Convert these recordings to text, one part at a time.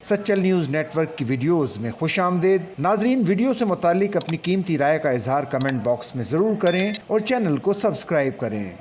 Sachal news network की videos में खुश आमदेद। नाजरीन, वीडियो से मुतालिक अपनी कीमती राय का इजहार कमेंट बॉक्स में ज़रूर करें और चैनल को सब्सक्राइब करें।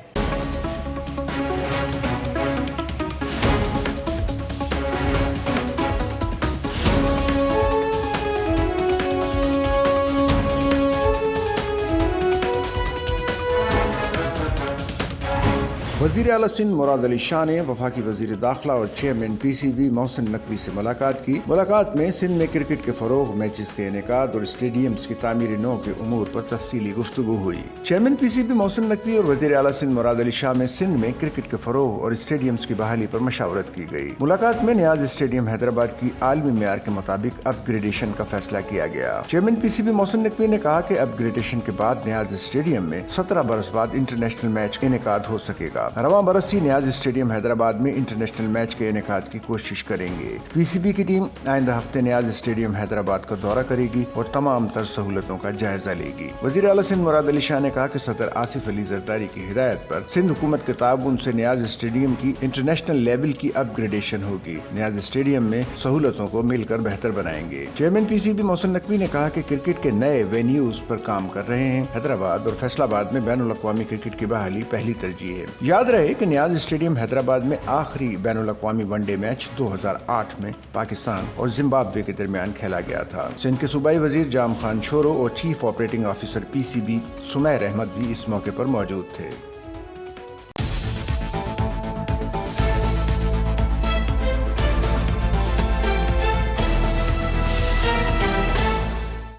वज़ीर आला सिंध मुराद अली शाह ने वफाकी वज़ीर दाखिला और चेयरमैन PCB मोहसिन नकवी से मुलाकात की। मुलाकात में सिंध में क्रिकेट के फ़रोग़, मैचेस के इनेकाद और स्टेडियम्स की तामीर नौ के उमूर पर तफसीली गुफ्तगू हुई। चेयरमैन PCB मोहसिन नकवी और वज़ीर आला सिंध मुराद अली शाह में सिंध में क्रिकेट के फ़रोग़ और स्टेडियम्स की बहाली पर मशावरत की गई। मुलाकात में नियाज़ स्टेडियम हैदराबाद की आलमी मेयार के मुताबिक अपग्रेडेशन का फैसला किया गया। चेयरमैन PCB मोहसिन नकवी ने कहा कि अपग्रेडेशन के बाद नियाज़ स्टेडियम में 17 बरस बाद इंटरनेशनल मैच इनेकाद हो सकेगा। रवां बरस ही नियाज़ स्टेडियम हैदराबाद में इंटरनेशनल मैच के इनेकाद की कोशिश करेंगे। PCB की टीम आइंदा हफ्ते नियाज़ स्टेडियम हैदराबाद का दौरा करेगी और तमाम तर सहूलतों का जायजा लेगी। वज़ीर आला सिंध मुराद अली शाह ने कहा कि सदर आसिफ अली जरदारी की हिदायत पर सिंध हुकूमत के ताउन से नियाज़ स्टेडियम की इंटरनेशनल लेवल की अपग्रेडेशन होगी। नियाज़ स्टेडियम में सहूलतों को मिलकर बेहतर बनाएंगे। चेयरमैन PCB मोहसिन नकवी ने कहा कि क्रिकेट के नए वेन्यूज पर काम कर रहे हैं। हैदराबाद और फैसलाबाद में बैनुल अक़वामी क्रिकेट की बहाली पहली तरजीह है। याद रहे कि नियाज़ स्टेडियम हैदराबाद में आखिरी बैनुल अक़वामी वनडे मैच 2008 में पाकिस्तान और जिम्बाब्वे के दरमियान खेला गया था। सिंध के सूबाई वजीर जाम खान छोरो और chief operating officer PCB Sumair Ahmed भी इस मौके पर मौजूद थे।